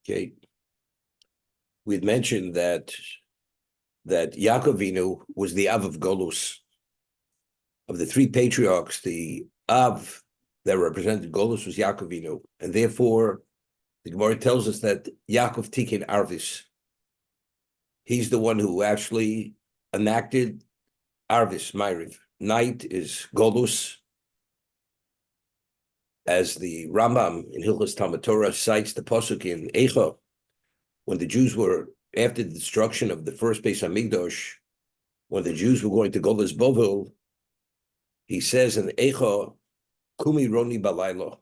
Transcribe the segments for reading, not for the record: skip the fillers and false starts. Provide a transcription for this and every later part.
Okay. We had mentioned that Yaakov Avinu was the Av of Golus. Of the three patriarchs, the Av that represented Golus was Yaakov Avinu. And therefore, the Gemara tells us that Yaakov Tikin Arvis. He's the one who actually enacted Arvis, Ma'ariv. Night is Golus. As the Rambam in Hilchos Talmud Torah cites the pasuk in Eicha, when the Jews were, after the destruction of the first Beis Hamikdash, when the Jews were going to Golus Bovel, he says in Eicha, Kumi Roni Balayla,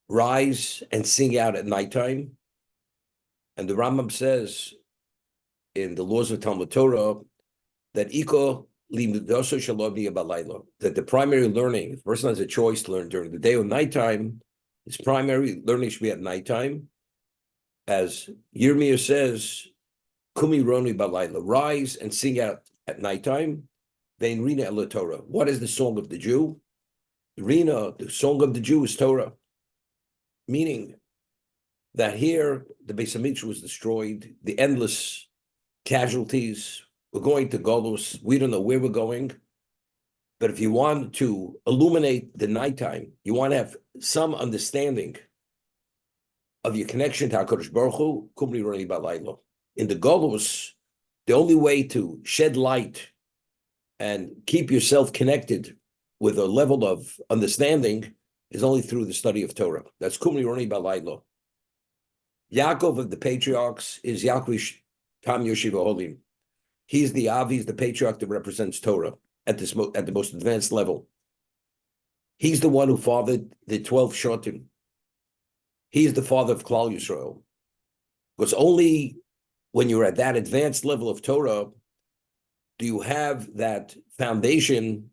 rise and sing out at nighttime. And the Rambam says in the laws of Talmud Torah that Iko Limudoso Shalom Balayla, that the primary learning, if a person has a choice to learn during the day or nighttime, his primary learning should be at nighttime. As Yirmiyah says, Kumi Roni Balayla, rise and sing out at nighttime. Vein Rina El Torah. What is the song of the Jew? Rina, the song of the Jew is Torah. Meaning that here the Beis Hamikdash was destroyed, the endless casualties. We're going to Golus. We don't know where we're going. But if you want to illuminate the nighttime, you want to have some understanding of your connection to HaKadosh Baruch Hu, Kumri Roni Balaylo. In the Golus, the only way to shed light and keep yourself connected with a level of understanding is only through the study of Torah. That's Kumri Roni Balaylo. Yaakov of the patriarchs is Yaakov Tam Yoshiva Holim. He's the Av, he's the patriarch that represents Torah at the most advanced level. He's the one who fathered the 12 Shotim. He's the father of Klal Yisrael. Because only when you're at that advanced level of Torah do you have that foundation,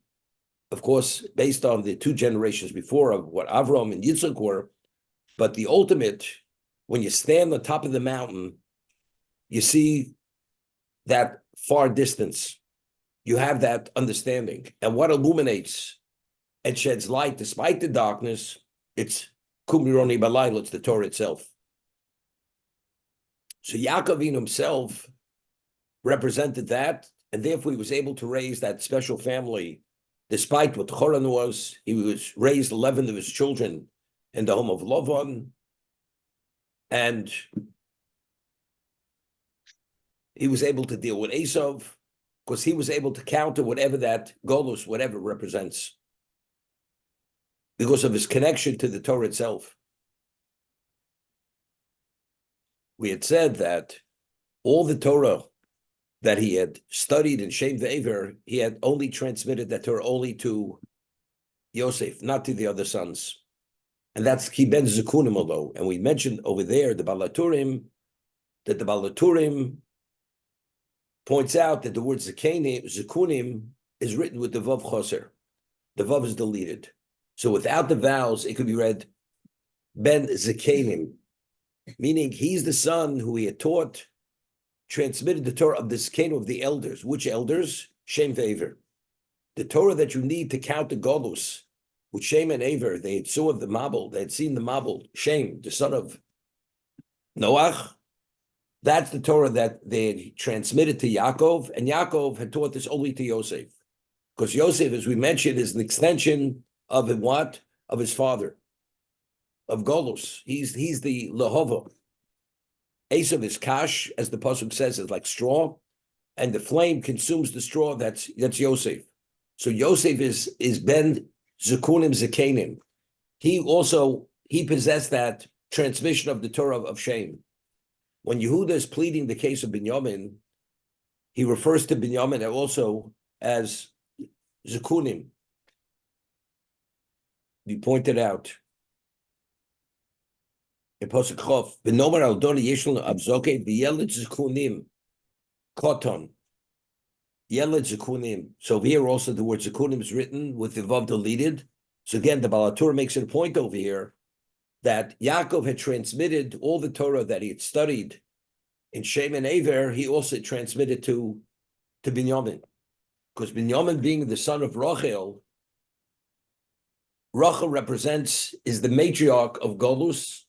of course, based on the two generations before of what Avram and Yitzchak were, but the ultimate, when you stand on top of the mountain, you see that far distance. You have that understanding. And what illuminates and sheds light despite the darkness, it's Kumroni Balayla, it's the Torah itself. So Yaakov himself represented that, and therefore he was able to raise that special family. Despite what Choran was, he was raised 11 of his children in the home of Lavan, and he was able to deal with Esav because he was able to counter whatever that Golus, whatever represents, because of his connection to the Torah itself. We had said that all the Torah that he had studied in Shem Ve'ever, he had only transmitted that Torah only to Yosef, not to the other sons. And that's Ki Ben Zekunim although. And we mentioned over there, the Balaturim, that the Balaturim points out that the word Zekunim is written with the Vav Choser. The Vav is deleted. So without the vowels, it could be read Ben Zekanim, meaning he's the son who he had taught, transmitted the Torah of the Zekanim of the elders. Which elders? Shem Ve'ever. The Torah that you need to count the Golus, with Shem and Aver, they had saw the Mabul, they had seen the Mabul, Shem, the son of Noach. That's the Torah that they had transmitted to Yaakov, and Yaakov had taught this only to Yosef. Because Yosef, as we mentioned, is an extension of what? Of his father, of Golus. He's the Lehova. Esav is kash, as the pasuk says, is like straw, and the flame consumes the straw. That's Yosef. So Yosef is ben Zekunim Zekanim. He possessed that transmission of the Torah of Shem. When Yehuda is pleading the case of Binyamin, he refers to Binyamin also as Zekunim. He pointed out in Pasuk Chof, B'nomer al Doni Yeshul Abzoke B'Yeled Zekunim Koton Yeled Zekunim. So here also the word Zekunim is written with the Vav deleted. So again, the Balatur makes it a point over here that Yaakov had transmitted all the Torah that he had studied in Shem and Aver. He also transmitted to Binyamin, because Binyamin, being the son of Rochel, Rochel is the matriarch of Golus,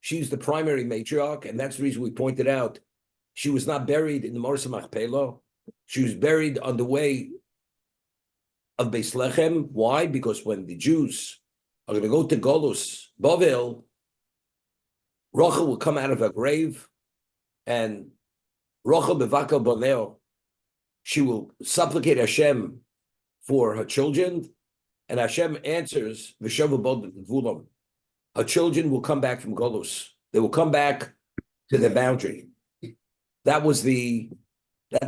She's the primary matriarch, and that's the reason we pointed out she was not buried in the Morsa Machpelah. She was buried on the way of Beis Lechem. Why? Because when the Jews are going to go to Golus, Bavel, Rochel will come out of her grave, and Rochel bevaka boneo, she will supplicate Hashem for her children, and Hashem answers v'shova bod v'vulam. Her children will come back from Golus. They will come back to their boundary. That was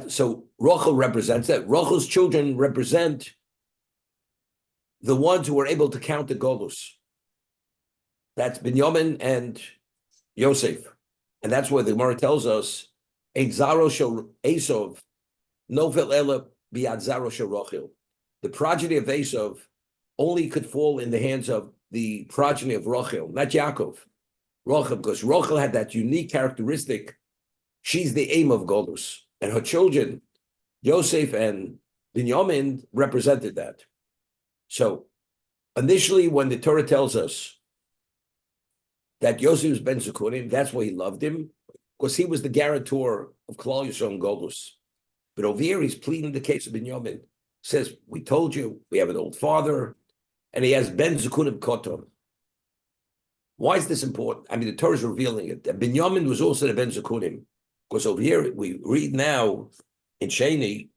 so Rochel represents that. Rochel's children represent the ones who were able to count the Golus. That's Binyamin and Yosef. And that's where the Gemara tells us, Ein zaro shel Esov, novel ela biad zaro shel Rochel. The progeny of Esov only could fall in the hands of the progeny of Rochel, not Yaakov. Rochel, because Rochel had that unique characteristic. She's the aim of Golus. And her children, Yosef and Binyamin, represented that. So initially, when the Torah tells us that Yosef was Ben Zekunim, that's why he loved him, because he was the guarantor of Klal Yisrael and Golus. But over here, he's pleading the case of Binyamin. Says, we told you, we have an old father, and he has Ben Zekunim Koton. Why is this important? I mean, the Torah is revealing it. That Binyamin was also the Ben Zekunim. Because over here, we read now in Sheni,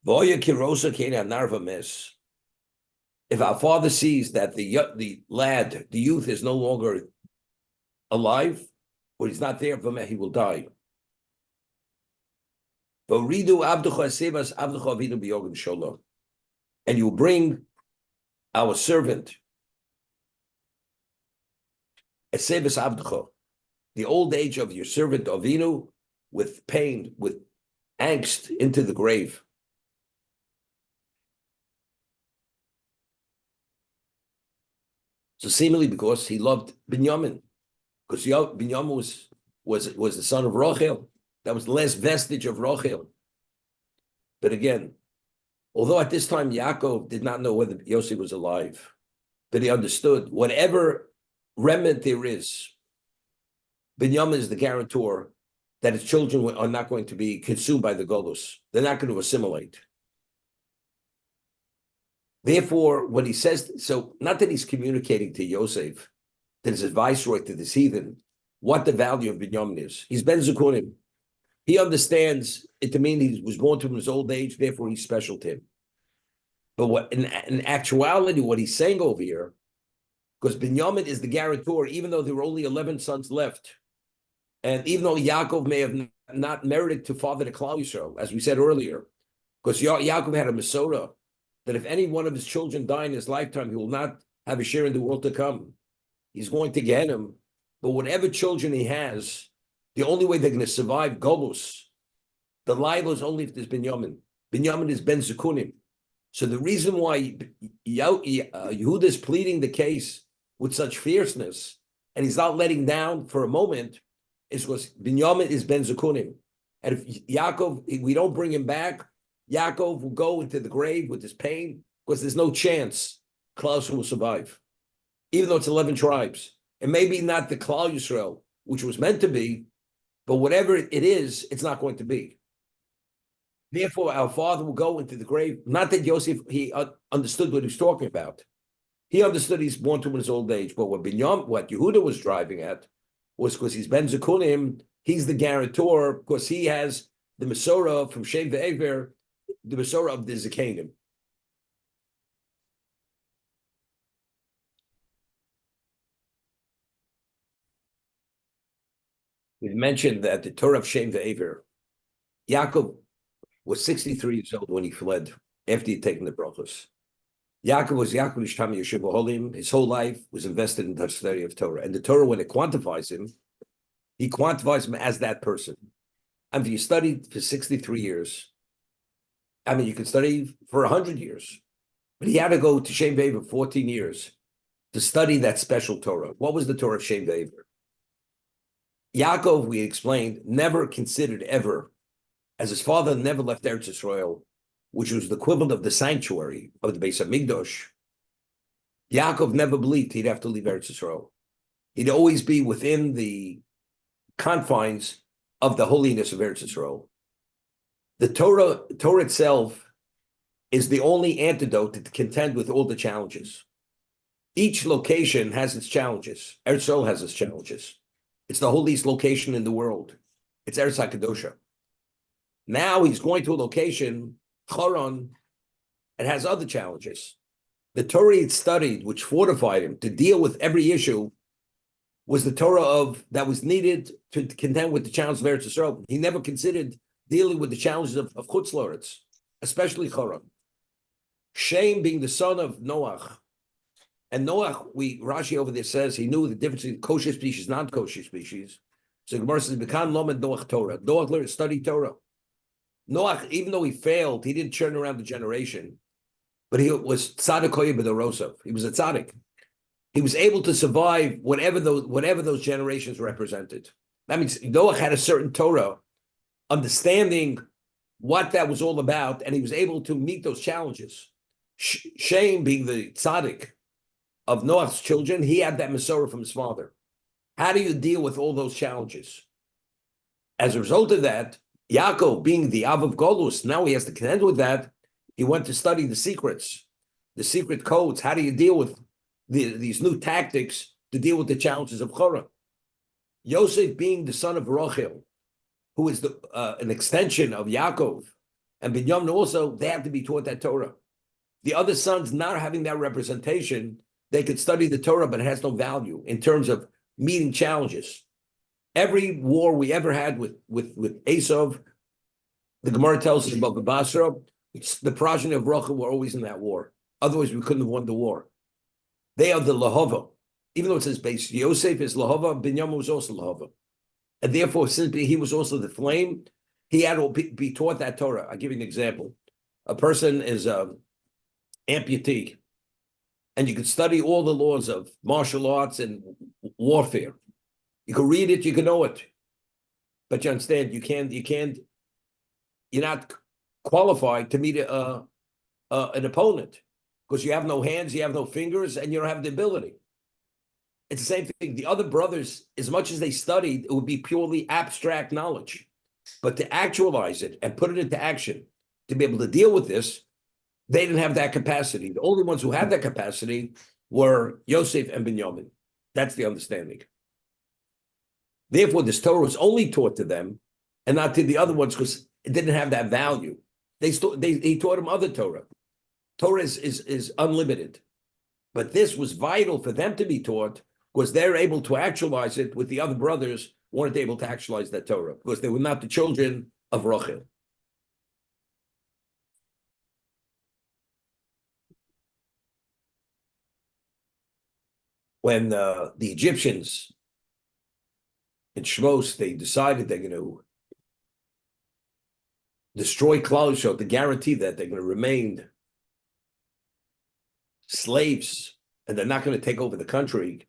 Voya Kirosa Kena Narva Mes. If our father sees that the lad, the youth, is no longer alive, or he's not there, he will die. And you bring our servant, the old age of your servant Avinu, with pain, with angst, into the grave. So seemingly because he loved Binyamin, because Binyamin was the son of Rochel. That was the last vestige of Rochel. But again, although at this time Yaakov did not know whether Yosef was alive, but he understood whatever remnant there is, Binyamin is the guarantor that his children are not going to be consumed by the Golus. They're not going to assimilate. Therefore, when he says, so not that he's communicating to Yosef, that is his viceroy to this heathen, what the value of Binyamin is. He's Ben Zekunim. He understands it to mean he was born to him in his old age, therefore he's special to him. But what in actuality, what he's saying over here, because Binyamin is the guarantor, even though there were only 11 sons left, and even though Yaakov may have not merited to father the Klal Yisrael, as we said earlier, because Yaakov had a Masorah, that if any one of his children die in his lifetime, he will not have a share in the world to come. He's going to get him. But whatever children he has, the only way they're going to survive Golus, the Laila is only if there's Binyamin. Binyamin is Ben Zekunim. So the reason why Yehuda is pleading the case with such fierceness, and he's not letting down for a moment, is because Binyamin is Ben Zekunim. And if Yaakov, we don't bring him back, Yaakov will go into the grave with his pain, because there's no chance Klal will survive. Even though it's 11 tribes. And maybe not the Klal Yisrael, which was meant to be, but whatever it is, it's not going to be. Therefore, our father will go into the grave. Not that Yosef, he understood what he was talking about. He understood he's born to him in his old age. But what Yehuda was driving at was because he's Ben Zekunim, he's the guarantor, because he has the Masorah from Shem ve'ever, the Masorah of the Zekanim. We've mentioned that the Torah of Shem ve'ever, Yaakov was 63 years old when he fled after he'd taken the brachos. Yaakov was Yaakov Ishtam Yeshiva Holim. His whole life was invested in the study of Torah. And the Torah, when it quantifies him, he quantifies him as that person. And if you studied for 63 years, I mean, you could study for 100 years. But he had to go to Shem ve'ever 14 years to study that special Torah. What was the Torah of Shem ve'ever? Yaakov, we explained, never considered ever, as his father never left Eretz Yisrael, which was the equivalent of the sanctuary of the Beis HaMikdash. Yaakov never believed he'd have to leave Eretz Yisrael. He'd always be within the confines of the holiness of Eretz Yisrael. The Torah itself is the only antidote to contend with all the challenges. Each location has its challenges. Eretz Yisrael has its challenges. It's the holiest location in the world. It's Eretz HaKadosha. Now he's going to a location, Choron, and has other challenges. The Torah he'd studied, which fortified him to deal with every issue, was the Torah that was needed to contend with the challenges of Eretz Yisrael. He never considered dealing with the challenges of Chutz La'aretz, especially Choron. Shem being the son of Noach. And Noach, Rashi over there says he knew the difference between kosher species, non-kosher species. So Gemara says, Bekan Lomed Noach Torah. Noach learned to study Torah. Noach, even though he failed, he didn't turn around the generation, but he was tzaddik b'dorosov. He was a tzaddik. He was able to survive whatever those generations represented. That means Noach had a certain Torah, understanding what that was all about, and he was able to meet those challenges. Shem being the tzaddik of Noach's children, he had that Masorah from his father. How do you deal with all those challenges? As a result of that, Yaakov being the Av of Golus, now he has to contend with that. He went to study the secrets, the secret codes. How do you deal with these new tactics to deal with the challenges of Chorah? Yosef being the son of Rochel, who is an extension of Yaakov, and Binyamin also, they have to be taught that Torah. The other sons not having that representation, they could study the Torah, but it has no value in terms of meeting challenges. Every war we ever had with Esav, the Gemara tells us about the Basra, the progeny of Rochel were always in that war. Otherwise, we couldn't have won the war. They are the Lahava. Even though it says base, Yosef is Lahava, Binyamin was also Lahava. And therefore, since he was also the flame, he had to be taught that Torah. I'll give you an example. A person is amputee, and you could study all the laws of martial arts and warfare. You can read it, you can know it, but you understand you're not qualified to meet an opponent because you have no hands, you have no fingers, and you don't have the ability. It's the same thing. The other brothers, as much as they studied, it would be purely abstract knowledge, but to actualize it and put it into action, to be able to deal with this, they didn't have that capacity. The only ones who had that capacity were Yosef and Binyamin. That's the understanding. Therefore, this Torah was only taught to them and not to the other ones because it didn't have that value. He taught them other Torah. Torah is unlimited. But this was vital for them to be taught because they're able to actualize it with the other brothers weren't able to actualize that Torah because they were not the children of Rochel. When the Egyptians in Shmos, they decided they're going to destroy Klal Yisrael to guarantee that they're going to remain slaves and they're not going to take over the country.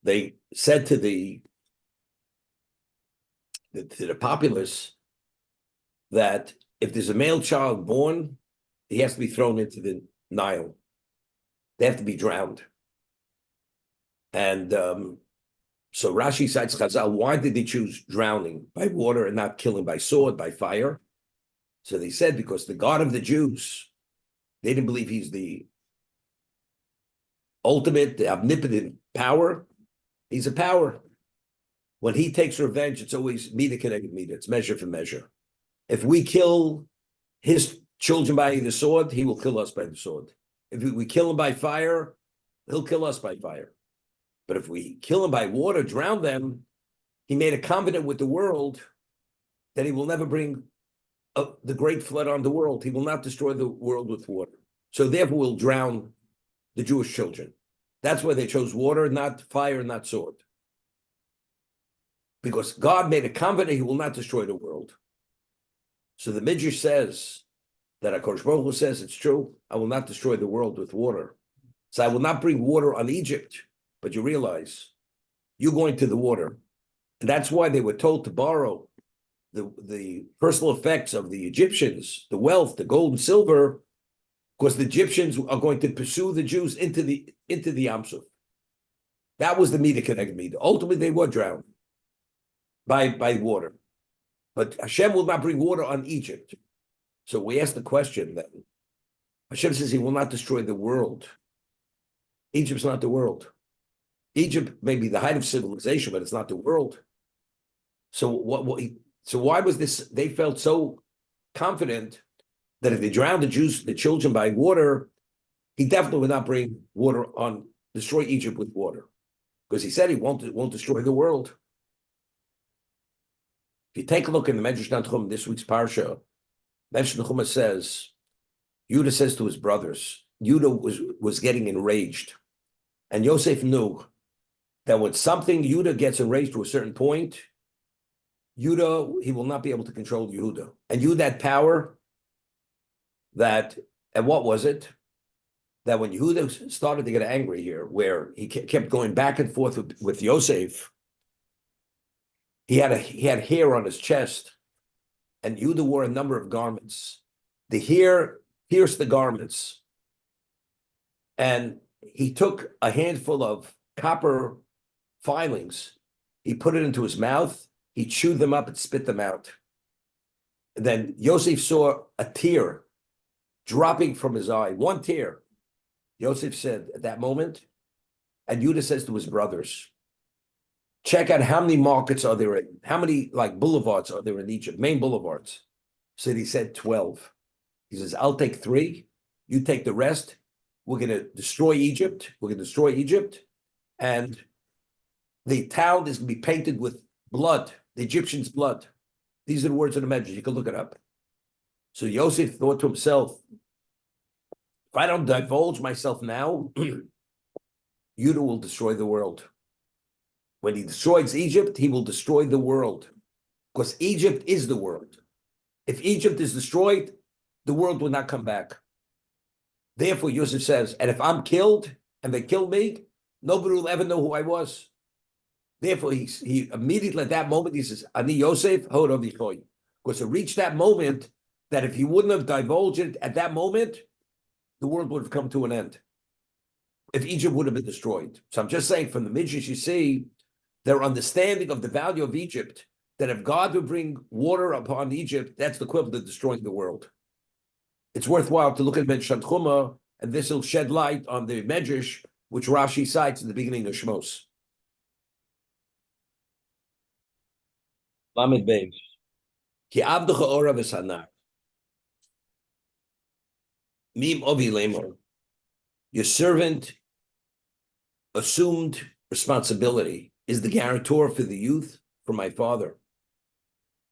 They said to the populace that if there's a male child born, he has to be thrown into the Nile. They have to be drowned. And so Rashi cites Chazal, why did they choose drowning by water and not killing by sword, by fire? So they said because the God of the Jews, they didn't believe he's the ultimate, the omnipotent power. He's a power. When he takes revenge, it's always meter connected meter. It's measure for measure. If we kill his children by the sword, he will kill us by the sword. If we kill him by fire, he'll kill us by fire. But if we kill him by water, drown them, he made a covenant with the world that he will never bring the great flood on the world. He will not destroy the world with water. So therefore we'll drown the Jewish children. That's why they chose water, not fire, not sword. Because God made a covenant, he will not destroy the world. So the Midrash says that HaKadosh Baruch Hu says, it's true, I will not destroy the world with water. So I will not bring water on Egypt. But you realize you're going to the water. And that's why they were told to borrow the personal effects of the Egyptians, the wealth, the gold and silver, because the Egyptians are going to pursue the Jews into the Yam Suf. That was the Mida connected Mida. Ultimately, they were drowned by water. But Hashem will not bring water on Egypt. So we ask the question then. Hashem says he will not destroy the world. Egypt's not the world. Egypt may be the height of civilization, but it's not the world. So so why was this? They felt so confident that if they drowned the children by water, he definitely would not bring water on, destroy Egypt with water. Because he said he won't destroy the world. If you take a look in the Medrash Tanchum, this week's parsha, Medrash Tanchum says, Yudah says to his brothers, Yudah was getting enraged. And Yosef knew that when Yudah gets enraged to a certain point, Yudah, he will not be able to control Yehuda. And Yudah had power and what was it? That when Yehuda started to get angry here, where he kept going back and forth with Yosef, he had hair on his chest, and Yehuda wore a number of garments. The hair pierced the garments, and he took a handful of copper filings, he put it into his mouth, he chewed them up and spit them out. And then Yosef saw a tear dropping from his eye, one tear. Yosef said at that moment, and Yudah says to his brothers, check out how many markets are there in, how many boulevards are there in Egypt, main boulevards. So he said 12. He says, I'll take 3, you take the rest. We're going to destroy Egypt. And the town is going to be painted with blood, the Egyptians' blood. These are the words of the Medrash. You can look it up. So Yosef thought to himself, if I don't divulge myself now, Yudah will destroy the world. When he destroys Egypt, he will destroy the world. Because Egypt is the world. If Egypt is destroyed, the world will not come back. Therefore, Yosef says, and if I'm killed and they kill me, nobody will ever know who I was. Therefore, he immediately at that moment, he says, Ani Yosef, because it reached that moment that if he wouldn't have divulged it at that moment, the world would have come to an end. If Egypt would have been destroyed. So I'm just saying from the Midrash, you see their understanding of the value of Egypt, that if God would bring water upon Egypt, that's the equivalent of destroying the world. It's worthwhile to look at Medrash Tanchuma, and this will shed light on the Medrash, which Rashi cites in the beginning of Shmos. Lamed Beis. Ki avducha ora v'sanar. Mim ovi lemor. Your servant assumed responsibility, is the guarantor for the youth, for my father.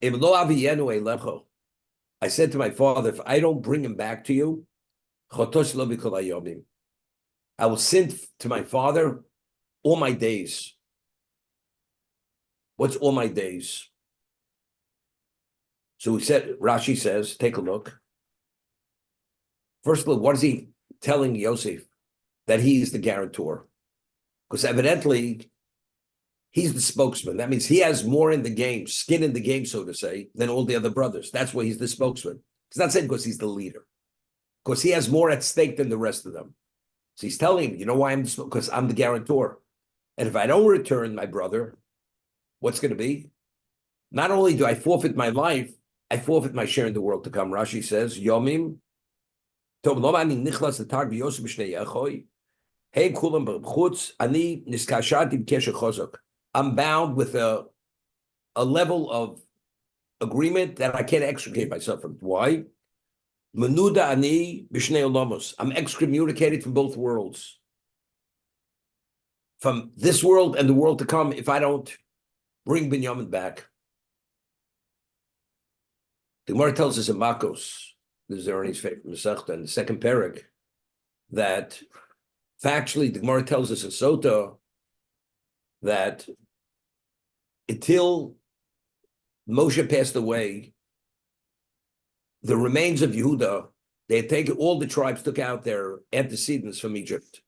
If lo aviyenu elecho, I said to my father, if I don't bring him back to you, chotosh lo b'kol hayomim, I will sin to my father all my days. What's all my days? So he said, Rashi says, take a look. First look, what is he telling Yosef? That he is the guarantor. Because evidently, he's the spokesman. That means he has more in the game, skin in the game, so to say, than all the other brothers. That's why he's the spokesman. He's not saying because he's the leader. Because he has more at stake than the rest of them. So he's telling him, you know why I'm the because I'm the guarantor. And if I don't return my brother, what's going to be? Not only do I forfeit my life, I forfeit my share in the world to come. Rashi says, Yomim, I'm bound with a level of agreement that I can't extricate myself from. Why? I'm excommunicated from both worlds. From this world and the world to come, if I don't bring Binyamin back. The Gemara tells us in Makos, this is Ernie's favorite Masechta, in the second parak, that factually the Gemara tells us in Sota that until Moshe passed away, the remains of Yehuda, they had taken, all the tribes took out their antecedents from Egypt.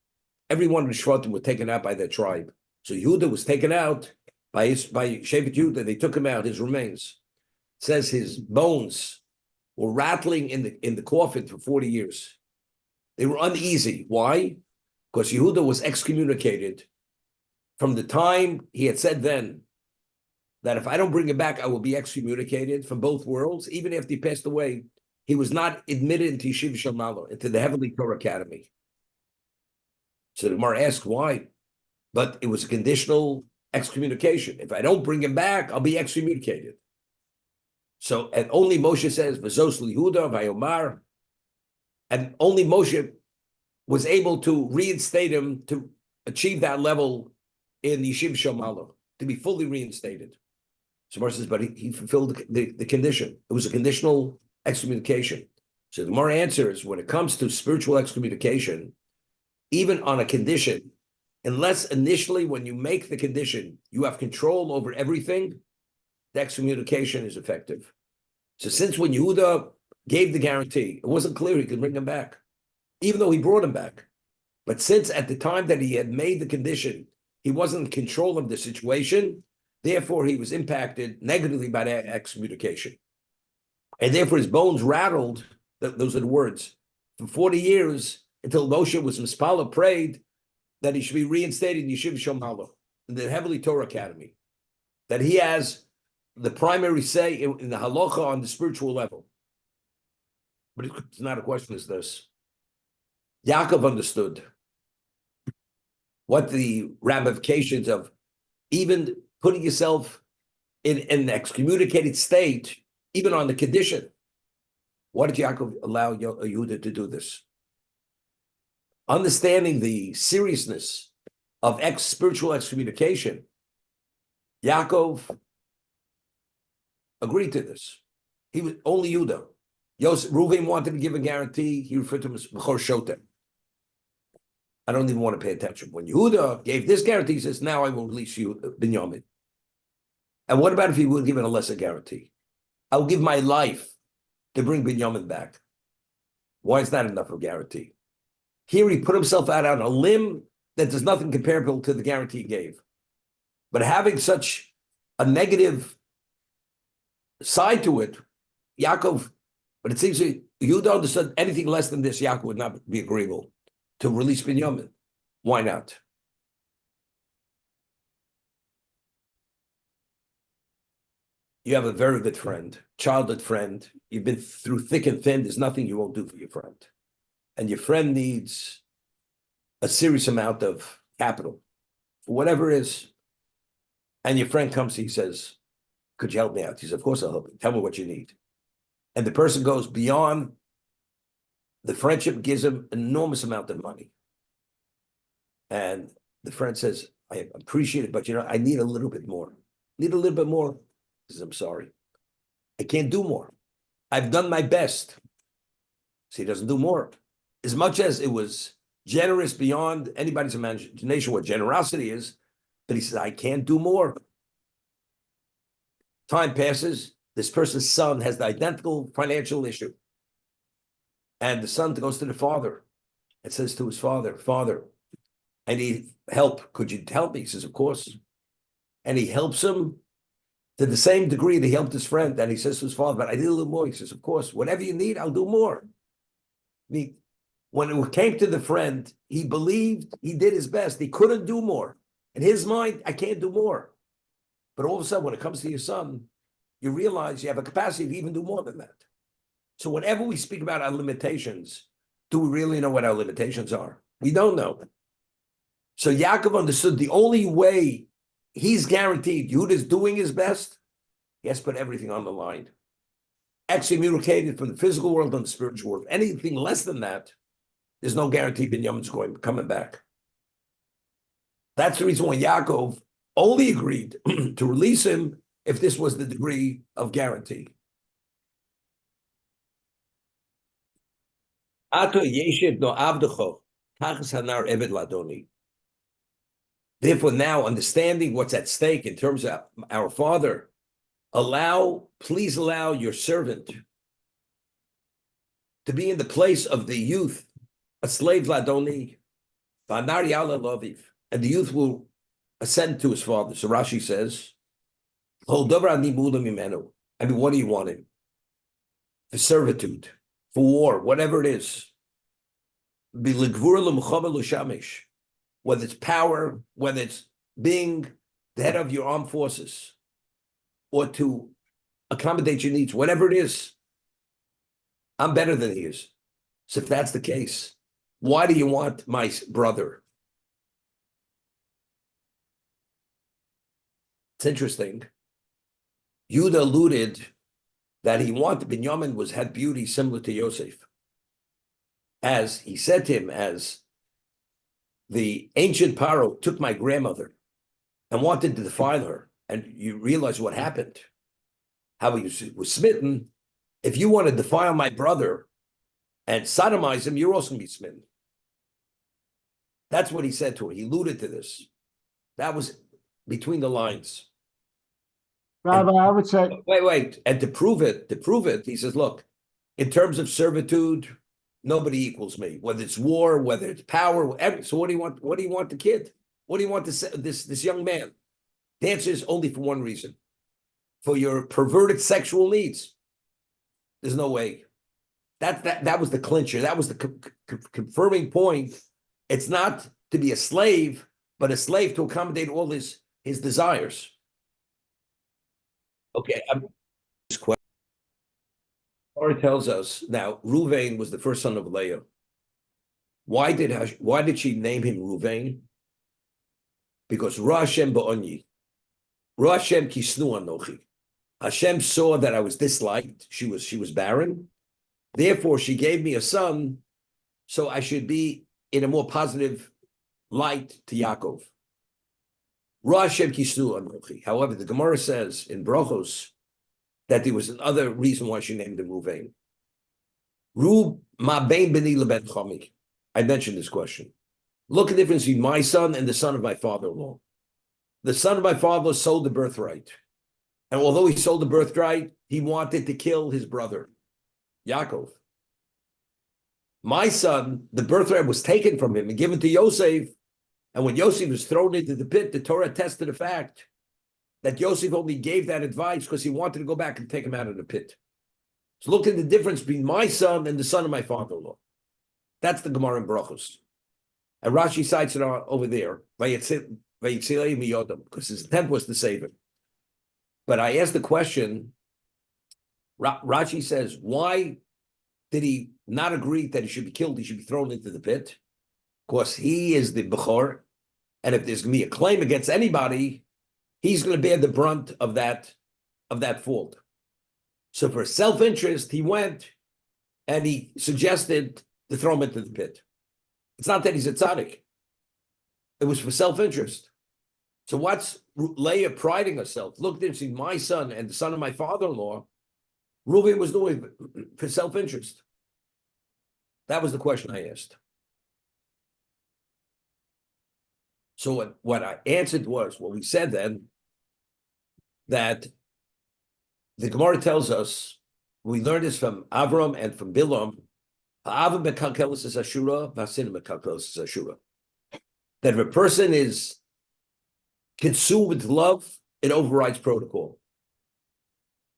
Every one of the Shvatim were taken out by their tribe. So Yehuda was taken out by Shevet Yehuda. They took him out, his remains. It says his bones were rattling in the coffin for 40 years. They were uneasy. Why? Because Yehuda was excommunicated from the time he had said then that if I don't bring him back, I will be excommunicated from both worlds, even after he passed away, he was not admitted into Yeshiva Shel Malo, into the Heavenly Torah Academy. So the Gemara asked why, but it was a conditional excommunication. If I don't bring him back, I'll be excommunicated. So, and only Moshe says, V'zos lihuda v'ayomar, and only Moshe was able to reinstate him to achieve that level in Yeshiva Shel Malo, to be fully reinstated. So Gemara says, but he fulfilled the condition. It was a conditional excommunication. So the Gemara answers, when it comes to spiritual excommunication, even on a condition, unless initially when you make the condition, you have control over everything, the excommunication is effective. So since when Yehuda gave the guarantee, it wasn't clear he could bring him back, even though he brought him back. But since at the time that he had made the condition, he wasn't in control of the situation, therefore he was impacted negatively by that excommunication. And therefore his bones rattled, those are the words, for 40 years until Moshe was mispala, prayed that he should be reinstated in Yeshiva Shel Malo, in the Heavenly Torah Academy, that he has the primary say in the halacha on the spiritual level. But it's not a question, is this. Yaakov understood what the ramifications of even putting yourself in an excommunicated state, even on the condition. Why did Yaakov allow Yehuda to do this? Understanding the seriousness of spiritual excommunication, Yaakov agreed to this. He was only Yehuda. Reuven wanted to give a guarantee. He referred to him as Bechor Shotem. I don't even want to pay attention. When Yehuda gave this guarantee, he says, now I will release you, Binyamin. And what about if he would give it a lesser guarantee? I will give my life to bring Binyamin back. Why is that enough of a guarantee? Here he put himself out on a limb that there's nothing comparable to the guarantee he gave. But having such a negative side to it, Yaakov, but it seems that Yehuda understood anything less than this, Yaakov would not be agreeable to release Binyamin. Why not? You have a very good friend, childhood friend. You've been through thick and thin. There's nothing you won't do for your friend. And your friend needs a serious amount of capital, for whatever it is. And your friend comes, he says, could you help me out? He says, of course I'll help you. Tell me what you need. And the person goes beyond the friendship, gives him an enormous amount of money. And the friend says, I appreciate it, but I need a little bit more. Need a little bit more. He says, I'm sorry. I can't do more. I've done my best. So he doesn't do more. As much as it was generous beyond anybody's imagination what generosity is, but he says, I can't do more. Time passes. This person's son has the identical financial issue. And the son goes to the father and says to his father, Father, I need help. Could you help me? He says, of course. And he helps him to the same degree that he helped his friend. And he says to his father, but I need a little more. He says, of course, whatever you need, I'll do more. When it came to the friend, he believed he did his best. He couldn't do more. In his mind, I can't do more. But all of a sudden, when it comes to your son, you realize you have a capacity to even do more than that. So whenever we speak about our limitations, do we really know what our limitations are? We don't know. So Yaakov understood the only way he's guaranteed Yehuda's doing his best, he has to put everything on the line. Excommunicated from the physical world and the spiritual world. Anything less than that, there's no guarantee Binyamin's coming back. That's the reason why Yaakov only agreed to release him if this was the degree of guarantee. Therefore, now understanding what's at stake in terms of our father, please allow your servant to be in the place of the youth, a slave ladoni, and the youth will ascend to his father. So Rashi says, I mean, what do you want him? For servitude, for war, whatever it is. Whether it's power, whether it's being the head of your armed forces or to accommodate your needs, whatever it is, I'm better than he is. So if that's the case, why do you want my brother? It's interesting. Yudah alluded that he wanted, Binyamin had beauty similar to Yosef. As he said to him, as the ancient Paro took my grandmother and wanted to defile her, and you realize what happened, how he was smitten. If you want to defile my brother and sodomize him, you're also going to be smitten. That's what he said to her. He alluded to this. That was between the lines. Rabbi, I would say, Wait. And to prove it, he says, look, in terms of servitude, nobody equals me, whether it's war, whether it's power, whatever. So what do you want? What do you want the kid? What do you want this young man? The answer is only for one reason. For your perverted sexual needs. There's no way. That was the clincher. That was the confirming point. It's not to be a slave, but a slave to accommodate all his desires. Okay. This question. Torah tells us now, Ruvain was the first son of Leah. Why did she name him Ruvain? Because Hashem ba'onyi. Hashem kisnu anochi. Hashem saw that I was disliked. She was barren. Therefore, she gave me a son, so I should be in a more positive light to Yaakov. Hashem kisnu anochi. However, the Gemara says in Brochos that there was another reason why she named him Ruvain. Ru ma bein beni leben chami. I mentioned this question. Look at the difference between my son and the son of my father-in-law. The son of my father sold the birthright. And although he sold the birthright, he wanted to kill his brother, Yaakov. My son, the birthright was taken from him and given to Yosef. And when Yosef was thrown into the pit, the Torah attested the fact that Yosef only gave that advice because he wanted to go back and take him out of the pit. So look at the difference between my son and the son of my father-in-law. That's the Gemara in Brachos. And Rashi cites it over there, because his intent was to save him. But I asked the question, Rashi says, why did he not agree that he should be killed? He should be thrown into the pit. Because he is the Bechor. And if there's going to be a claim against anybody, he's going to bear the brunt of that fault. So for self-interest, he went and he suggested to throw him into the pit. It's not that he's a tzaddik. It was for self-interest. So what's Leah priding herself? Look, this is my son and the son of my father-in-law. Reuben was doing for self-interest. That was the question I asked. So what I answered was, what we said then, that the Gemara tells us, we learned this from Avram and from Bilam, that if a person is consumed with love, it overrides protocol.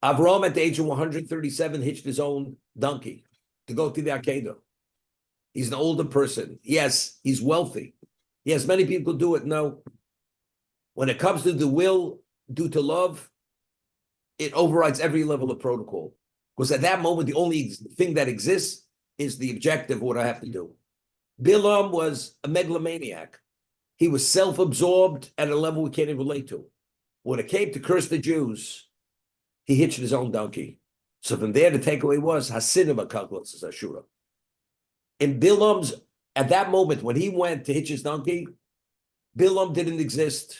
Avram at the age of 137 hitched his own donkey to go to the Akedah. He's an older person. Yes, he's wealthy. Yes, many people do it. No. When it comes to the will due to love, it overrides every level of protocol. Because at that moment, the only thing that exists is the objective of what I have to do. Bilam was a megalomaniac. He was self-absorbed at a level we can't even relate to. When it came to curse the Jews, he hitched his own donkey. So from there, the takeaway was Hasinima calculus Ashura. In Bilam's, at that moment, when he went to hitch his donkey, Bilam didn't exist.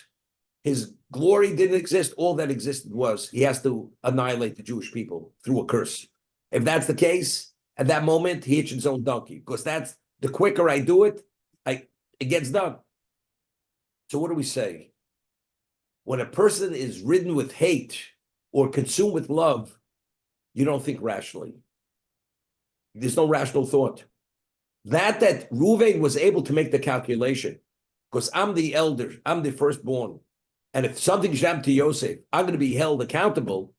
His glory didn't exist. All that existed was he has to annihilate the Jewish people through a curse. If that's the case, at that moment, he hitched his own donkey, because that's the quicker I do it, it gets done. So what do we say? When a person is ridden with hate or consumed with love, you don't think rationally. There's no rational thought. That Reuven was able to make the calculation, because I'm the elder, I'm the firstborn, and if something should happen to Yosef, I'm going to be held accountable.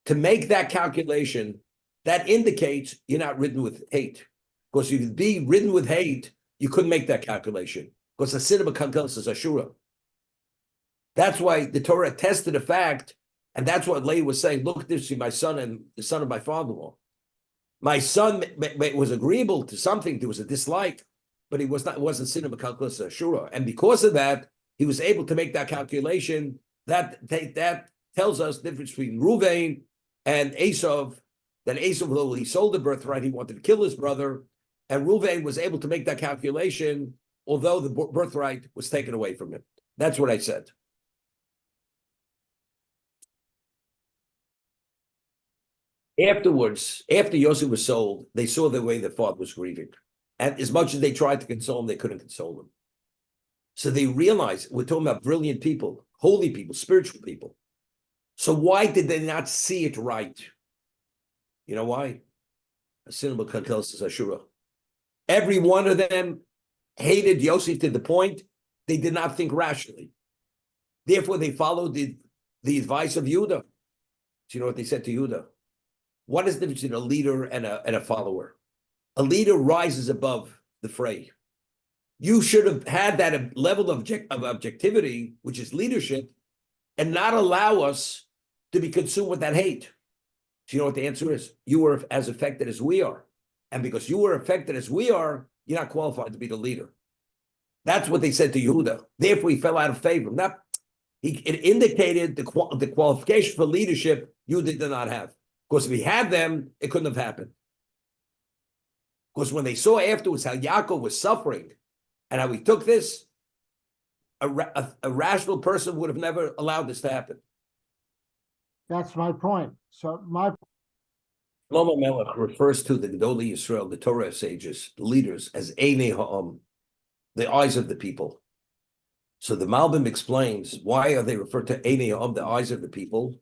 To make that calculation, that indicates you're not ridden with hate. Because if you'd be ridden with hate, you couldn't make that calculation. Because the cinema calculus is Ashura. That's why the Torah attested the fact, and that's what Leah was saying. Look, this is my son and the son of my father-in-law. My son was agreeable to something. There was a dislike, but he wasn't sitting calculus Ashura. And because of that, he was able to make that calculation. That tells us the difference between Ruvain and Esav. That Esav, though he sold the birthright, he wanted to kill his brother. And Ruvain was able to make that calculation, although the birthright was taken away from him. That's what I said. Afterwards, after Yosef was sold, they saw the way the father was grieving. And as much as they tried to console him, they couldn't console him. So they realized we're talking about brilliant people, holy people, spiritual people. So why did they not see it right? You know why? Every one of them hated Yosef to the point they did not think rationally. Therefore, they followed the advice of Yehuda. Do you know what they said to Yehuda? What is the difference between a leader and a follower? A leader rises above the fray. You should have had that level of objectivity, which is leadership, and not allow us to be consumed with that hate. Do you know what the answer is? You were as affected as we are. And because you were affected as we are, you're not qualified to be the leader. That's what they said to Yehuda. Therefore, he fell out of favor. It indicated the qualification for leadership Yehuda did not have. Because if he had them, it couldn't have happened. Because when they saw afterwards how Yaakov was suffering and how he took this, a rational person would have never allowed this to happen. That's my point. So my Shlomo Melech refers to the Gedolei Yisrael, the Torah sages, the leaders, as Einei Ha'am, the eyes of the people. So the Malbim explains why are they referred to Einei Ha'am, the eyes of the people.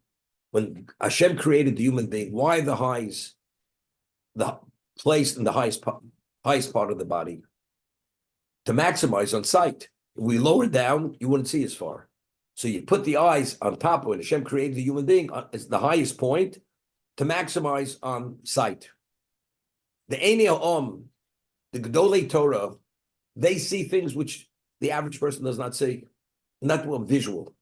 When Hashem created the human being, why the eyes, the placed in the highest part of the body? To maximize on sight. If we lower it down, you wouldn't see as far. So you put the eyes on top of it. Hashem created the human being as the highest point to maximize on sight. The Einei Ha'am, the Gedolei Torah, they see things which the average person does not see. Not well visual.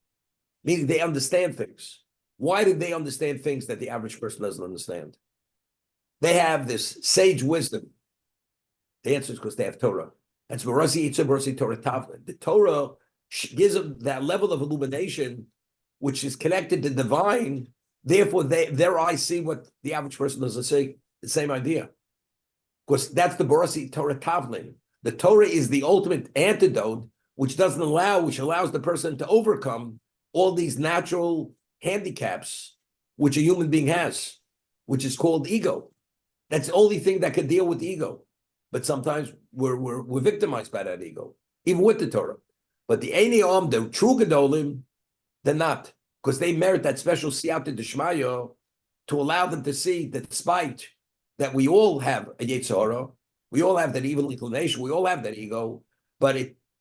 Meaning they understand things. Why did they understand things that the average person doesn't understand? They have this sage wisdom. The answer is because they have Torah. That's Barasi Yitzhak, Barasi Torah Tavlin. The Torah gives them that level of illumination, which is connected to divine. Therefore, their eyes see what the average person doesn't see. The same idea. Because that's the Barasi Torah Tavlin. The Torah is the ultimate antidote, which allows the person to overcome all these natural handicaps which a human being has, which is called ego. That's the only thing that can deal with ego. But sometimes we're victimized by that ego, even with the Torah. But the Einei Ha'am, the true Gedolim, they're not, because they merit that special siyata d'shmaya to allow them to see that despite that we all have a Yetzer Hara, we all have that evil inclination, we all have that ego, but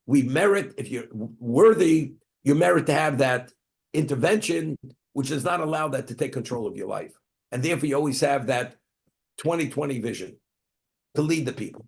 we merit, if you're worthy, you merit to have that intervention, which does not allow that to take control of your life. And therefore, you always have that 20/20 vision to lead the people.